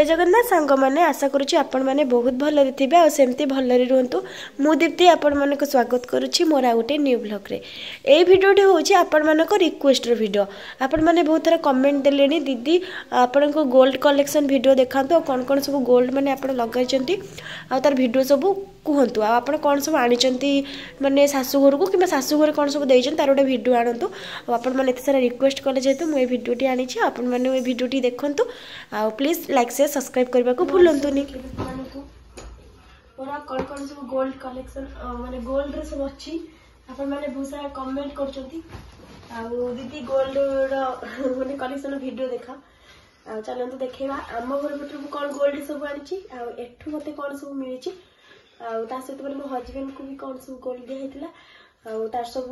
जय जगन्नाथ सांग मैंने आशा करुँची आपण मैंने बहुत भलरे थे और सेमती भलरे रुहतु मु दीप्ति आपण मान स्वागत करुँची मोर आ गोटे न्यू ब्लॉग रे ए भिडियोटी हूँ आपण मान रिक्वेस्ट भिडियो आपण मैंने बहुत थर कमेंट देले दीदी आपण को गोल्ड कलेक्शन भिडियो देखातु कौन कौन सब गोल्ड मैंने आप लगाई तार भिडियो सब कहतु आप कौन सब आनी माने शाशुघर को कि शाशुघर कौन सब देते तार गोटे भिडियो आणतु आपण मैंने एत सारा रिक्वेस्ट कले जेहतु मुझे भिडियोटी आनी आपण मैंने भिडियोटी देखु आ प्लीज लाइक से सब्सक्राइब करने को भूलतुनि पूरा कौन कौन सब गोल्ड कलेक्शन माने गोल्ड रे सब अच्छी आपण मैंने बहुत सारा कमेंट करछंती आ दीदी गोल्ड माने कलेक्शन वीडियो देखा चलते देखा आम घर पटर कौन गोल्ड सब आनी एठू मत कौन सब मिली सहित मो हजबैंड को भी कौन सब गोल्ड दिखाई तार सब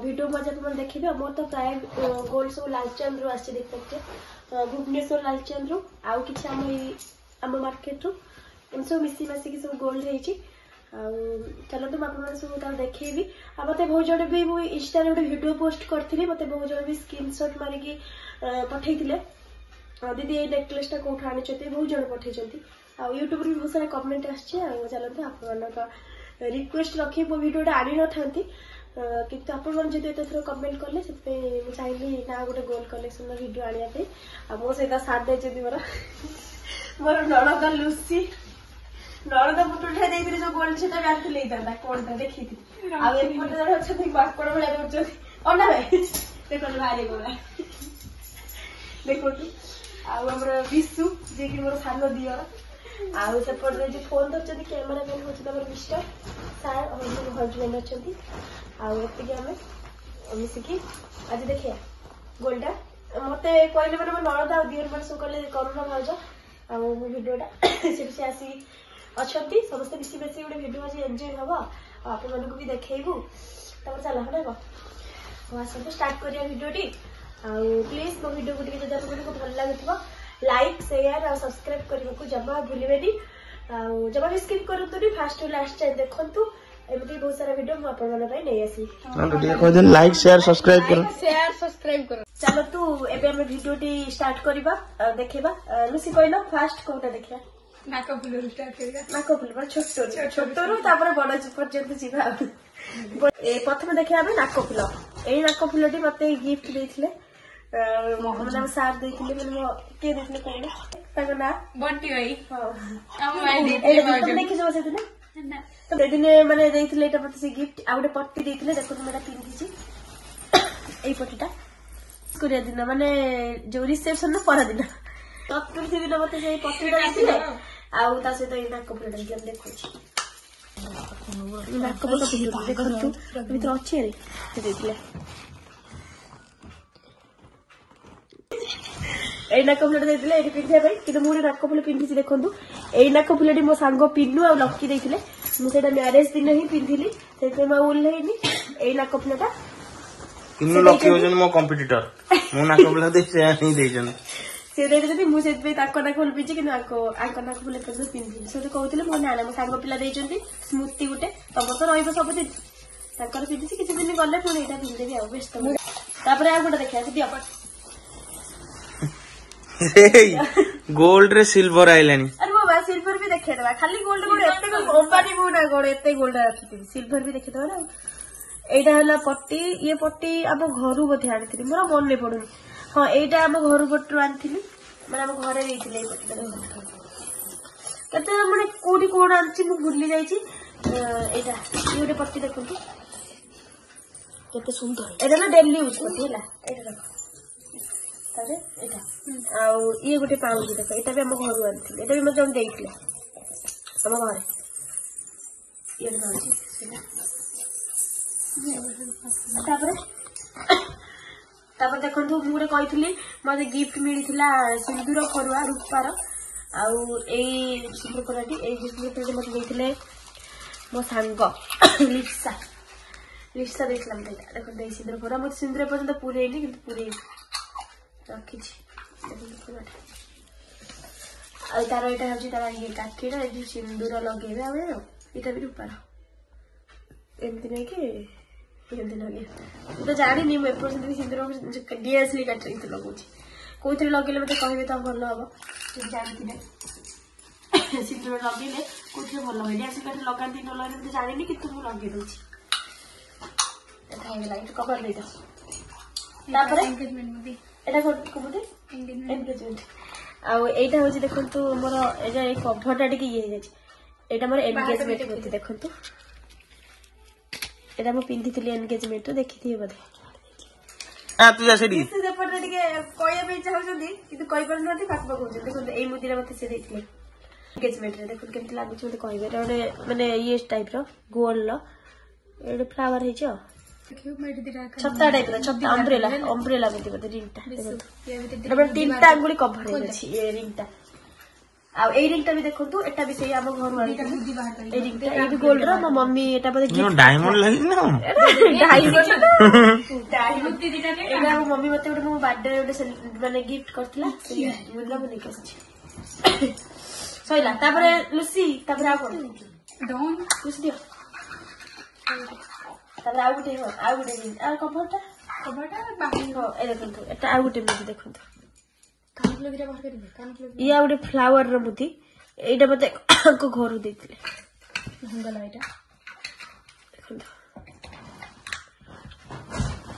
वीडियो मजा तुम देखिए मोर तो प्राय गोल्ड सब लालचंद रु आसी देख सकते भुवनेश्वर लालचंद रु आउ कि आम मार्केट रु इन सब मिसी मासिक सब गोल्ड है चलते मुझे सब देखी मत बहुत जड़े भी मुझे इंस्टा गोटे वीडियो पोस्ट करी मत बहुत जड़े भी स्क्रीनशॉट मारिकी पठे दीदी ये नेकलेस टा कौट आनी बहुत जन पठे यूट्यूब भी बहुत सारा कमेंट आलते आप रिक्वेस्ट रखी मो वीडियो आनी न था किंतु आपत थर कमेंट कले चाहिए ना गोटे गोल्ड कलेक्शन वीडियो आने मो सहित साथ देते मोर मोर नणद लुसी नणद फुट उठा देती जो गोल्ड से आनी कौन देखी आते जन अच्छे माकड़ भाया कर अना भाई देखो भाई गला देखो आमर विशु जी कि मोर सान दियर आउपटे जो फोन धरते कैमेरा मैन हूँ मिस्टर सार हजबैंड अच्छा मिसिकी आज देखिए गोल्डा मत कहले मैंने मो नणद आ दियर मैंने सब कहले करुणा भाज आडियोटा से आसी अच्छा समस्त मिसी मिसी गोटे भिड आज एंजय हम आप भी देखू चल ना आसतु स्टार्ट करिया भिडियोटी प्लीज मो भिडियो को जब आपको भल लगे लाइक शेयर और सब्सक्राइब करने को जमा भूलें जमा भी स्किप करूँ फास्ट टू लास्ट टाइम देखु एमती बहुत सारा वीडियो मुझे लाइक शेयर सब्सक्राइब करो चलो तू एबे हम वीडियोटी स्टार्ट करबा देखिबा लुसी कहना फास्ट कोटा देखिया नाक फुल स्टार्ट करिया नाक फुल छोट रू तापर बड़ पर्यंत जीवा प्रथम देखिया नाक फुल ए नाक फुलटी मते गिफ्ट देथिले मोहम्मद सार देथिले मैंने के देथिले कहले ना बंटी भाई देखी जो से तो दिन मैंने देथिले एटा मते से गिफ्ट आ गोटे पट्टी देथिले देखो मैं पिंधिची एई पट्टीटा करिया दिन माने जो रिसेप्शन पर दिन चतुर्थी दिन मते से पट्टीटा देथिले आउ ता से तो एना कपड़ा देखि हम देखो नाक कपड़ा देखो तू भीतर अच्छे रे देथिले ए नाक फुलटा देथिले एठी पिंधिया भाई कि मुझे नाक फुल पिंधिची देखंतु ए नाक फुलटी मो सांग पिन्नू आ लकी देथिले मु सेटा मैरिज दिन ही पिंधिली सेते मा उल्लेनी ए नाक फुलटा किन्नु लकी होजन मो कॉम्पिटिटर मो नाक फुल दे से नहीं देजन से देते मु सेत पे ताको नाक फुल पिंची कि आंको नाक फुल पे पिंधिली से कहउतिले मो नाना मो सांग पिला देजंती स्मृति गुटे तब तो रहइबो सब दिन ताकर पिंधिची किछि दिन गले पुणी एटा पिंधेबी आ व्यस्त तापर आ गुटा देखा दिया गोल्ड रे सिल्वर आइलानी अरे बाबा सिल्वर भी देखे दबा खाली गोल्ड गोटे एते कंपनी बो ना गोटे एते गोल्ड रखिथि सिल्वर भी देखे दबा ना एटा हला पट्टी ये पट्टी अब घरु बथे आनिथिली मोर मन नै पडुनी हां एटा हम घरु पट्टू आनिथिली माने हम घरे देइथिले ए पट्टी कते माने कोडी कोड आनछि मु भूली जाईछि एटा ये गोटे पट्टी देखंतु कते सुंदर एटा ना डेली यूज करते हला एटा देखो तारे एटा ये गोटे पाउच देख एटा भी हम घर आनी एटा भी मैं जन देइथिले हम घर ये तापर देखंतु मुरे कहिथिली मते गिफ्ट मिलिथिला सिंदूर फरुआ रूपार आउ एई सिंदूर फरुआटी एई गिफ्ट मते देइथिले मो सांग लिप्सा लिप्सा देखला मते देखो देइ सिंदूर फरुआ मते सिंदूर पर्यंत पुरेइली किंतु पुरेइ रखी तार यहाँ हूँ तार ये काठीटा ये सिंदूर लगे यहाँ भी रूपार एमती नहीं कि लगे तो जानी मुझे सिंदूर डीएसएल काठी लगुच कोई लगे मत कहे तो भल हम जानते सिंदूर लगे कौन भल हुए आसिक लगाती न लगे जानी कि लगे दूसरी कवर दे एंगेजमेंट आईटा हूँ देखु मोर ये कभरटा टे ये यहाँ मोर एंगेजमेंट मुदी देखु यहाँ मुझे पिंधि एंगेजमेंट देखी थी बोधे सेपटे कहवाई चाहते कि कही पार ना पाख पकाऊँ देखो यही मुदीरा मत से एंगेजमेंट देखो केमती लगुच मत कहे गोटे मानने ये टाइप रोल ये फ्लावर है छत्ता टाइप छत्ता अम्ब्रेला अम्ब्रेला बोलते बोलते रिंगटा तीनटा अंगुली कभर ये रिंगटा रिंगटा भी देखो एटा भी सही आम घर रिंगटा ये भी गोल्ड रो मो मम्मी एटा बोले डायमंड लगी ना डायमंड मम्मी मते गोटे मो बर्थडे गोटे माने गिफ्ट करथिला मुद्रा बने के सइला तापरे लुसी तापरे आ कोन डोन कुछ दियो तापरे आ गोटे कभरटा बाहर हो ए देखंतु एटा आ गोटे मुदी देखंतु या गोटे फ्लावर रो मुदी एटा मते को घर देथिले हंगला एटा देखंतु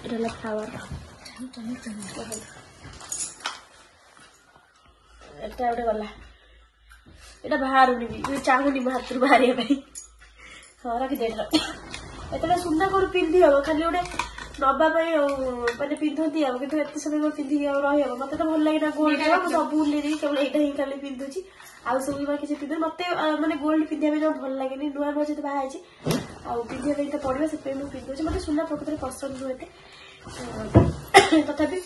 एटा फ्लावर एटा गोटे गला एटा बाहर भी चाहूनी मो हाथ बाहर हाँ रखिदे एतटा सुना कौन पिंधि हम खाली गोटे नवा मैंने पिंधती कि एत समय पिंधिक रही मत तो भल लगे गोल्ड सब भूल केवल यहाँ ही खाली पिंधुची आउ सब किसी पिंधु मत मैंने गोल्ड पिंधा जो भल लगे नुआ नुआ जो बाहर पिंधा तो पड़े से पिंधुची मत सुना प्रकृत पसंद नुहे तथापि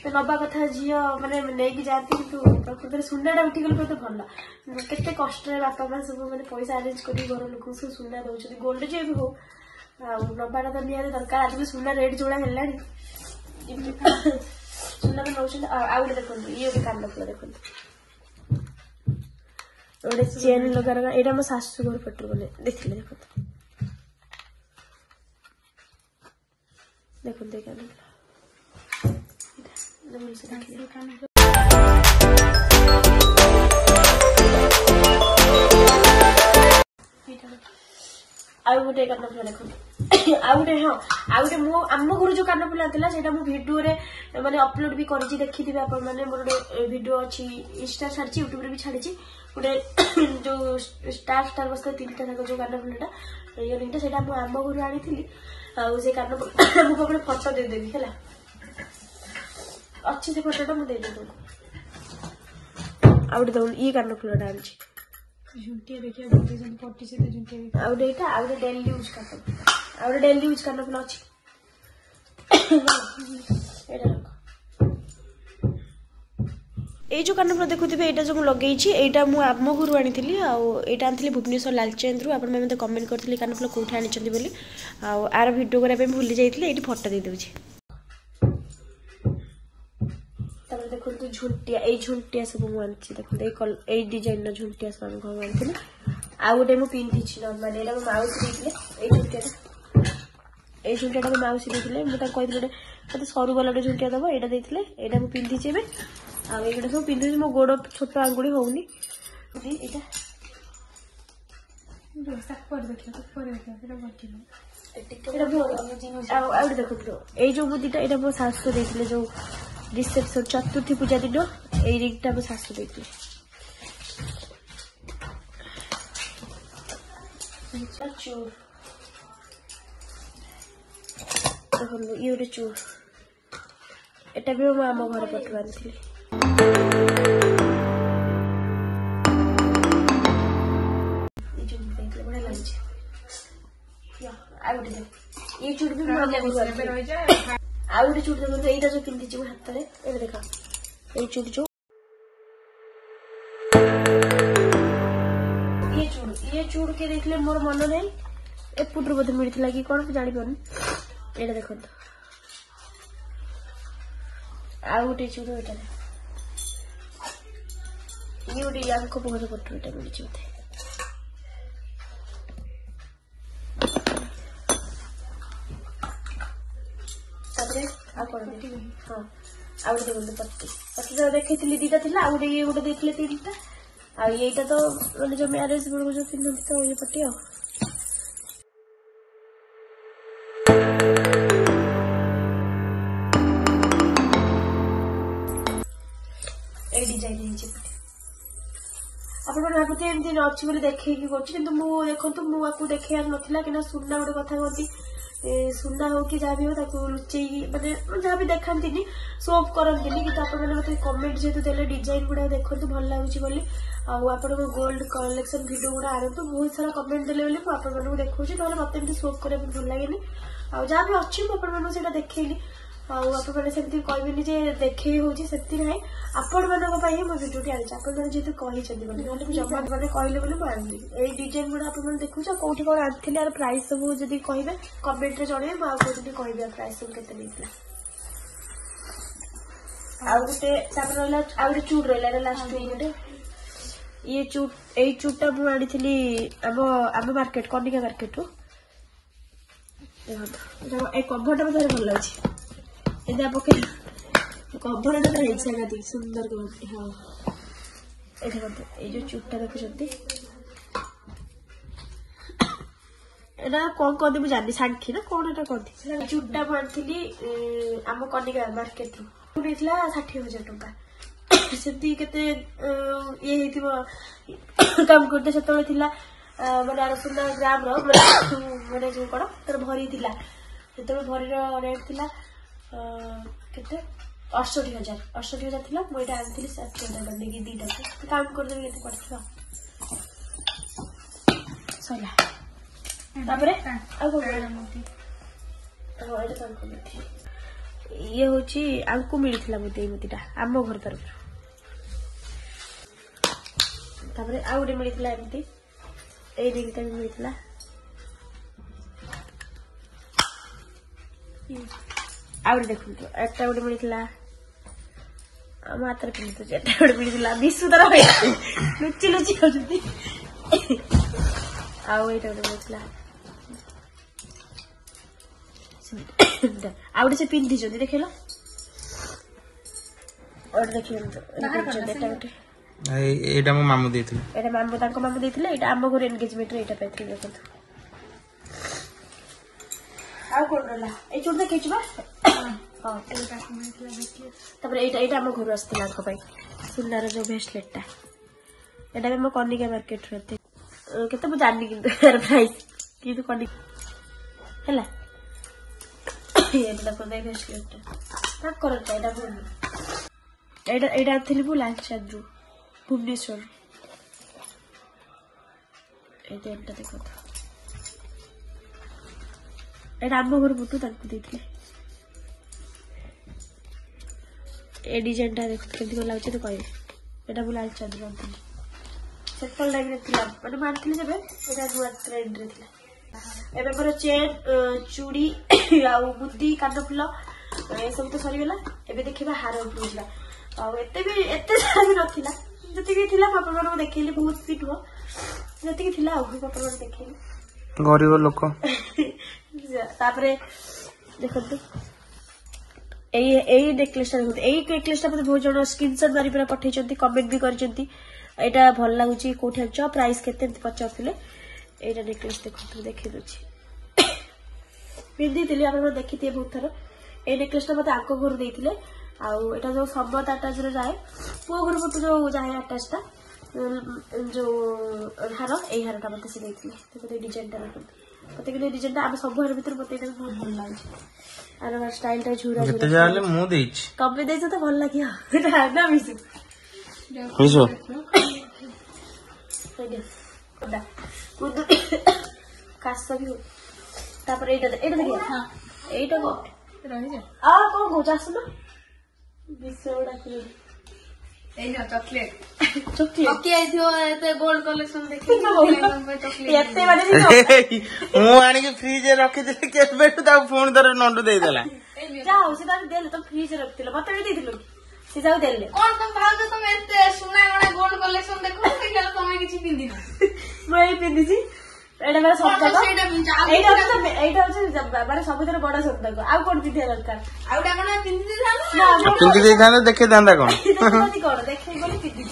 नवा कथा झी मैंने नहीं जाती कि प्रकृत सुनाटा उठिगले बहुत भल केते कष्ट बापा माँ सब मैंने पैसा अरेंज कर घर लोक सब सुना दौरान गोल्ड जो भी हो नवाटा तो निहाती दरकार आज भी सुना रेट जोड़ा है सुना नौ आउटे देखो ये गोटे कान फुल देखो गोटे चेन लगा यहाँ मो शाशु घर पटू मैंने देखिए देखो देखो कान आउ गोटे कान फुला देखो आउ गोटे हाँ आउ गोटे मो आम घर जो कान फुला था से भिडियो माने अपलोड भी करी देखी थे आप मोर गोटे भिडियो अच्छी इंस्टा छाड़ी यूट्यूब भी छाड़ी गोटे जो स्टार स्टार बसता तीनटा जाक जो कान फुलाटा इयरिंगटा से आम घर आनी से कान मो पाखे फटो देदेवी है अच्छी से फटोटा मुझे तुमको आउटे दौन ये कान फुलाटा आनी डेली यूज करना फुल अच्छी ये जो कानफुल देखुवे यहाँ जो लगे यहाँ मुझे आम घर आनी आनी भुवनेश्वर लालचंद आप मत कमेंट करते कानफुल कौटी आनी बोली आर भिडियो करने भूली जाइए ये फटो दे दूँ देखो झुंटिया ये झुंटिया सब मुझे देखो ये डिजाइन झुंटिया सब घर आनी आउ गोटे मुझे पिंधि नर्माली यहाँ माउसी देते ये झुंटिया मो माउसी देते मुझे कहती गोटे मतलब सरू वाला गोटे झुंटिया दब यहाँ देते यहाँ मुझे पिंधि एवं आईटा सब पिंधुची मो गोड़ छोट आंगुड़ी होनी देखो ये जो मुदीटा यहाँ मो शाशु देते जो रिसेप्शन चतुर्थी पूजा दिन ये रिंगटा मो शाशु देते चूर देखो ये गोटे चूर एटा भी आम घर पटू आनी बढ़िया लगे ये चूड़ भी आउ गोटे चूड़ देखो यहाँ जो पिंधि हाथ में ये देख ये चूड़ जो ये चूड़ के देखले मोर मन नहीं एपटू बोधे मिलता कि कौन जापार ये देखो आउ गोटे चूड़ ये गोटे या घर पटू यहाँ मिली बोधे हाँ ଆଉ ଗୋଟେ ଦେଖନ୍ତୁ ପଟି ପଟି ତ ଦେଖେଇଥିଲି 2ଟା ଥିଲା ଆଉ ଗୋଟେ ଇଏ ଗୋଟେ ଦେଇଥିଲେ 3ଟା ଆଉ ଏଇଟା ତ ମାନେ ଯୋଉ ମ୍ୟାରେଜ ବେଳକୁ ଯୋଉ ପିନ୍ଧନ୍ତି ତ ଇଏ ପଟି ଆଉ এই ডিজাইন ହେଇଛି ଆପଣମାନେ ଭାବୁଥିବେ ଏମିତି ଅଛି ବୋଲି ଦେଖେଇକି କରୁଛି କିନ୍ତୁ ମୁଁ ଦେଖନ୍ତୁ ମୁଁ ଆକୁ ଦେଖେଇବାର ନଥିଲା କିନା ସୁନା ଗୋଟେ କଥା କହନ୍ତି ସୁନା ହଉ କି ଯାହା ବି ହଉ ତାକୁ ଲୁଚେଇକି ମାନେ ଯାହା ବି ଦେଖାନ୍ତିନି ସୋ ଅଫ୍ କରନ୍ତିନି କିନ୍ତୁ ଆପଣମାନେ ମତେ କମେଣ୍ଟ ଯେହେତୁ ଦେଲେ ଡିଜାଇନ ଗୁଡା ଦେଖନ୍ତୁ ଭଲ ଲାଗୁଛି ବୋଲି ଆଉ ଆପଣଙ୍କ ଗୋଲ୍ଡ କଲେକ୍ସନ ଭିଡିଓ ଗୁଡା ଆଣନ୍ତୁ ବହୁତ ସାରା କମେଣ୍ଟ ଦେଲେ ବୋଲି ମୁଁ ଆପଣମାନଙ୍କୁ ଦେଖଉଛି ନହେଲେ ମତେ ଏମିତି ସୋ ଅଫ୍ କରିବା ପାଇଁ ଭଲ ଲାଗେନି ଆଉ ଯାହା ବି ଅଛି ମୁଁ ଆପଣମାନଙ୍କୁ ସେଇଟା ଦେଖେଇଲି ଆଉ ଆପଣମାନେ ସେମିତି କହିବେନି ଯେ ଦେଖେଇ ହଉଛି ସେମିତି ନାହିଁ ଆପଣମାନଙ୍କ ପାଇଁ ହିଁ ମୁଁ ଭିଡିଓଟି ଆଣିଛି ଆପଣମାନେ ଯେହେତୁ କହିଛନ୍ତି ବୋଲି ନହେଲେ ମୁଁ ଜମା ମାନେ କହିଲେ ବୋଲି ମୁଁ ଆଣିଲି ଏଇ ଡିଜାଇନ ଗୁଡା ଆପଣମାନେ ଦେଖୁଛ କୋଉଠି କଣ ଆଣିଥିଲେ ଆର ପ୍ରାଇସ୍ ସବୁ ଯଦି କହିବେ କମେଣ୍ଟରେ ଜଣେଇବେ ମୁଁ ଆଉ କୋଉଠି କହିବି ପ୍ରାଇସ୍ ସବୁ କେତେ ନେଇଥିଲା ଆଉ ଗୋଟେ ତାପରେ ରହିଲା ଆଉ ଗୋଟେ ଚୁଡ୍ ରହିଲା ଏଇଟା ଲାଷ୍ଟ ଗୋଟେ ଇଏ ଚୁଡ୍ ଏଇ ଚୁଡ୍ଟା ମୁଁ ଆଣିଥିଲି ଆମ ମାର୍କେଟ କନିକା ମାର୍କେଟରୁ ଦେଖନ୍ତୁ ଏଇ କଭରଟା ମତେ ଭଲ ଲାଗୁଛି ଏଇଟା ପକେଇ କଭରଟା ପୁରା ହେଇଛି ଆଗାଦି ସୁନ୍ଦର କଭରଟି ହଁ ଏଇଟା ଦେଖନ୍ତୁ ଏଇ ଯୋଉ ଚୁଡ୍ଟା ଦେଖୁଛନ୍ତି ଏଇଟା କଣ କହନ୍ତି ମୁଁ ଜାଣିନି ଶାଙ୍ଖି ନା କଣ ଏଇଟା କହନ୍ତି ଚୁଡ୍ଟା ମୁଁ ଆଣିଥିଲି ଆମ କନିକା ମାର୍କେଟରୁ ନେଇଥିଲା 60,000 ଟଙ୍କା ସେମିତି କେତେ ଇଏ ହେଇଥିବ କାମ କରିତେ ସେତେବେଳେ ଥିଲା ମାନେ 800 ଗ୍ରାମର ମାନେ ଯୋଉ କଣ ତାର ଭରି ଥିଲା ସେତେବେଳେ ଭରିର ରେଟ୍ ଥିଲା କେତେ 68,000 ଥିଲା ମୁଁ ଏଇଟା ଆଣିଥିଲି 60,000 ନେଇକି 2ଟାକୁ କାଉଣ୍ଟ କରିଦେବି କେତେ ପଡିଥିବ ସରିଲା ତାପରେ ଆଉ କଣ ଏଇଟା କଣ ଇଏ ହଉଛି ଆମକୁ ମିଳିଥିଲା ମୋତି ଏଇ ମୋତିଟା ଆମ ଘର ତରଫରୁ ତାପରେ ଆଉ ଗୋଟେ ମିଳିଥିଲା ଏମିତି ଏଇ ରିଙ୍ଗଟା ବି ମିଳିଥିଲା ଆଉ ଗୋଟେ ଦେଖନ୍ତୁ ଏଟା ଗୋଟେ ମିଳିଥିଲା ଆମ ହାତରେ ପିନ୍ଧୁଛି ଏଟା ଗୋଟେ ମିଳିଥିଲା ବିଶୁ ତାର ଲୁଚି ଲୁଚି ଖାଉଛନ୍ତି ଆଉ ଏଇଟା ଗୋଟେ ମିଳିଥିଲା ଆଉ ଗୋଟେ ସେ ପିନ୍ଧିଛନ୍ତି ଦେଖିଲ ଗୋଟେ ଦେଖିନ୍ତୁ ଏଇଟା ମୋ ମାମୁଁ ଦେଇଥିଲେ ଏଇଟା ମାମୁଁ ତାଙ୍କ ମାମୁଁ ଦେଇଥିଲେ ଏଇଟା ଆମ ଘରେ ଏନଗେଜମେଣ୍ଟରେ ଏଇଟା ପାଇଥିଲି ଦେଖନ୍ତୁ ଆଉ କଣ ରହିଲା ଏଇ ଚୁଡ଼ି ଦେଖେଇଛୁ ବା ହଁ ତାପରେ ଏଇଟା ଆମ ଘରୁ ଆସିଥିଲା ତାଙ୍କ ପାଇଁ ସୁନାର ଯୋଉ ଭେସଲେଟଟା ଏଇଟା ବି ଆମ କନିକା ମାର୍କେଟରୁ ଏତେ କେତେ ମୁଁ ଜାଣିନି କିନ୍ତୁ ଏହାର ପ୍ରାଇସ୍ କିନ୍ତୁ କନିକା ହେଲା ଭେସଲେଟଟା ତାଙ୍କର ଏଇଟା ଭୁଲ ଏଇଟା ଆଣିଥିଲି ମୁଁ ଲାଲଚାନ୍ଦରୁ ଭୁବନେଶ୍ୱର ଏଇଟା ଦେଖନ୍ତୁ ଏଇଟା ଆମ ଘର ବୁଟୁ ତାଙ୍କୁ ଦେଇଥିଲେ ଏ ଡିଜାଇନଟା ଦେଖନ୍ତୁ କେମିତି କଣ ଲାଗୁଛି ତ କହିବେ ଏଇଟା ମୁଁ ଲାଲଚାନ୍ଦରୁ ଆଣିଥିଲି ସେତେବେଳେ ଟାଇମରେ ଥିଲା ମାନେ ମୁଁ ଆଣିଥିଲି ଯେବେ ଏଇଟା ନୂଆ ଟ୍ରେଣ୍ଡରେ ଥିଲା ଏବେ ମୋର ଚେନ୍ ଚୁଡ଼ି ଆଉ ମୁଦି କାନଫୁଲ ଏସବୁ ତ ସରିଗଲା ଏବେ ଦେଖିବା ହାର ଉପରୁ ଯିବା ଆଉ ଏତେ ସାରା ବି ନଥିଲା ଯେତିକି ଥିଲା ମୁଁ ଆପଣମାନଙ୍କୁ ଦେଖେଇଲି ବହୁତ ବି ନୁହଁ ଯେତିକି ଥିଲା ଆଉ ଆପଣମାନଙ୍କୁ ଦେଖେଇଲି ଗରିବ ଲୋକ ତାପରେ ଦେଖନ୍ତୁ ଏଇ ନେକଲେସଟା ଦେଖନ୍ତୁ ଏଇ ନେକଲେସଟା ମତେ ବହୁତ ଜଣ ସ୍କ୍ରିନସଟ୍ ମାରି ପୁରା ପଠେଇଛନ୍ତି କମେଣ୍ଟ ବି କରିଛନ୍ତି ଏଇଟା ଭଲ ଲାଗୁଛି କୋଉଠି ଆଣିଛ ପ୍ରାଇସ୍ କେତେ ଏମିତି ପଚାରୁଥିଲେ ଏଇଟା ନେକଲେସ ଦେଖନ୍ତୁ ଦେଖେଇ ଦଉଛି ପିନ୍ଧିଥିଲି ଆପଣ ଦେଖିଥିବେ ବହୁତ ଥର ଏଇ ନେକଲେସଟା ମତେ ଆଙ୍କ ଘରୁ ଦେଇଥିଲେ ଆଉ ଏଇଟା ଯୋଉ ସମ୍ବତ ଆଟାଚରେ ଯାଏ ପୁଅ ଘର ପଟୁ ଯୋଉ ଯାଏ ଆଟାଚଟା ଯୋଉ ହାର ଏଇ ହାରଟା ମତେ ସେ ଦେଇଥିଲେ ମତେ ଡିଜାଇନଟା ଦେଖନ୍ତୁ ମତେ କିନ୍ତୁ ଏଇ ଡିଜାଇନଟା ଆମେ ସବୁ ହାର ଭିତରେ ମତେ ଏଇଟା ବହୁତ ଭଲ ଲାଗୁଛି ଆର ଷ୍ଟାଇଲଟା ଝୁରା ଯେତେ ଯାହା ହେଲେ ମୁଁ ଦେଇଛି ତମେ ଦେଇଛ ତ ଭଲ ଲାଗିବ ନା ମିଶୁ କାଶ ବି ହଉ ତାପରେ ଏଇଟା ଦେଖିବା ଏଇଟା କଣ କହୁଛ ଆସୁନ ବିଷ ଡାକିଲେ ଚକଲେଟ ଗୋଲ୍ଡ କଲେକ୍ସନ ମୁଁ ଆଣିକି ଫ୍ରିଜରେ ରଖିଥିଲି କେବେଠୁ ତାକୁ ପୁଣି ଥରେ ନଣ୍ଡୁ ଦେଇଦେଲା ଯା ହଉ ସେ ତାକୁ ଦେଲେ ତମେ ଫ୍ରିଜରେ ରଖିଥିଲ ମତେ ବି ଦେଇଥିଲ ସେ ଯାଉ ଦେଲେ କଣ ତମେ ଭାଉଜ ତମେ ଏତେ ସୁନା ଗଣା ଗୋଲ୍ଡ କଲେକ୍ସନ ଦେଖ ତମେ କିଛି ପିନ୍ଧିନ ମୁଁ ଏଇ ପିନ୍ଧିଛି एटा मेरा सप्तक ସେଇଟା एटा होचे माने सबुतर बड़ा सप्तक आ कोन पिथे दरकार ଆଉଟା କଣ ପିନ୍ଧି ଦେଇଥାନ୍ତୁ ପିନ୍ଧି ଦେଇଥାନ୍ତେ ଦେଖେଇ ଥାନ୍ତା କଣ कोन देखै बोली पिथि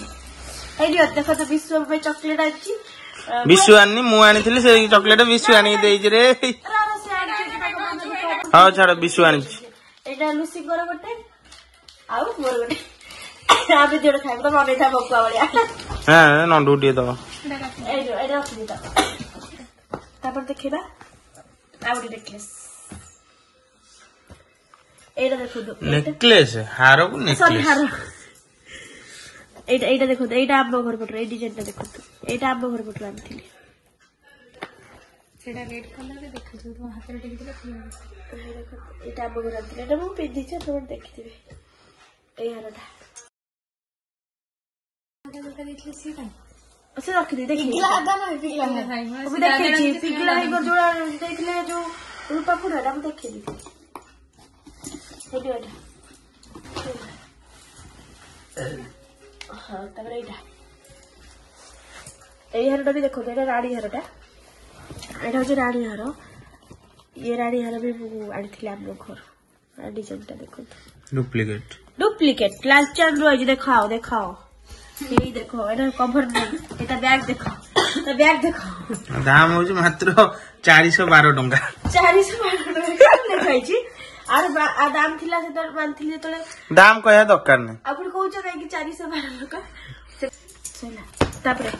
एडी देखो तो विश्व पे चॉकलेट आछि विश्व आनी मु आनीथिली से चॉकलेट विश्व आनी देइछ रे हां छाड़ विश्व आनी एटा लुसी गोर गोटे आउ मोर गोटे आ भी जोड़ खाइ तो मने था बकुआ बलिया हां नंडू टिए दबा एडो एडो रख दी तापर देखिबा आउडी नेकलेस एटा देखो दो नेकलेस हारो को सॉरी नेकलेस हारो एटा देखो तो एटा आबो घर पटरो ए डिजाइनटा देखो तो एटा आबो घर पटरो आनथिली ସେଇଟା ରେଡ୍ କଲରରେ ଦେଖାଯିବ ତମ ହାତରେ ଟିକେ देखो एटा आबो घर आनथिली एटा मु पिधि छ तोर देखिथिबे ए हारटा ଯୋଉଟା ଦେଇଥିଲେ ସେଇଟା अच्छा रख दी देखिए ପିଘଲା ଆଦା ନୁହେଁ ପିଘଲା ଭାଇ अभी देखिए पिघला ही को जोड़ा देखले जो रूपा पुराटा हम देखिए हेडी वाला हां तबरे एटा ए हरटा भी देखो एटा राडी हरटा एटा हो राडी हर ये राडी हर भी आड़ी थिले हम घर राडी जनता देखो डुप्लीकेट डुप्लीकेट लालचंद रोज दिखाओ दिखाओ ये देखो एटा कवर नहीं एटा बैग देखो तो बैग देखो दाम हो मात्र 412 टंका 412 टका लिखाई छी आर दाम थिला से तर मानथिले तळे दाम कहया दरकार नै आपण कहउछ काई कि 412 टका चला तापरे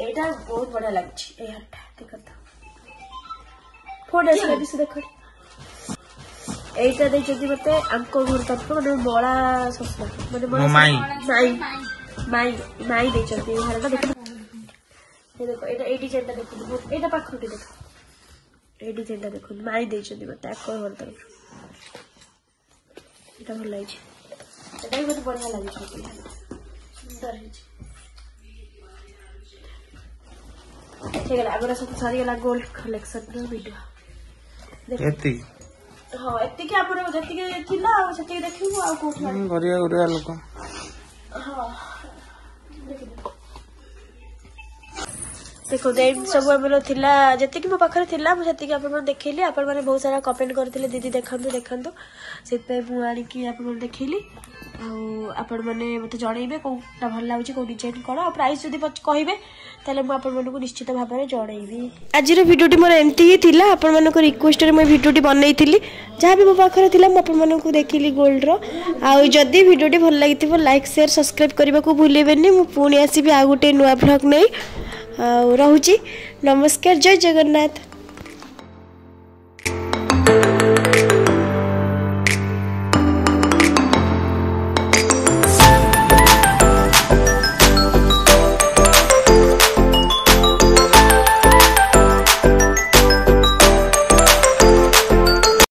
एटा बहुत बड़ा लागछि ए हटा देखो तो फोटो से दिस देखो एटा दे जदी मते अंको घर तरफ माने बड़ा सस्ता माने बड़ा माई दे जदी हरटा देखो ये देखो एटा एडी जेंटा देखो एटा पाखुटी देखो एडी जेंटा देखो माई दे जदी मते अंको घर तरफ एटा भल लागी एटा भी बहुत बढ़िया लागी सुंदर है ठीक है अगर सब सारी वाला गोल्ड कलेक्शन रो वीडियो एती हां एती के आपण जति के थिला सेति देखिबो आ कोठ गरिया गरिया लोक हां देखो देन सब हमरो थिला जति कि मो पाखरे थिला मो जति कि आपण देखैली आपण माने बहुत सारा कमेंट करथिले दीदी देखंतु सेत पे मु आनी कि आपण देखैली आपण माने मते जणैबे कोटा भल लाउची को डिजाइन कोन आ प्राइस जदी कहिबे ताले मु आपण मानको निश्चित भाबरे जणैबी आजिर वीडियोटी मोर एमती ही थिला आपण मानको रिक्वेस्ट रे मैं वीडियोटी बनैथिली जहाँ भी मो पाखरे थिला मु आपण मानको देखिली गोल्ड रो आ जदी वीडियोटी भल लागिथिबो लाइक शेयर सब्सक्राइब करबा को भूलेबेनी मु पुणी आसीबी आ गुटे नुवा ब्लॉग नै आ रहूची नमस्कार जय जगन्नाथ।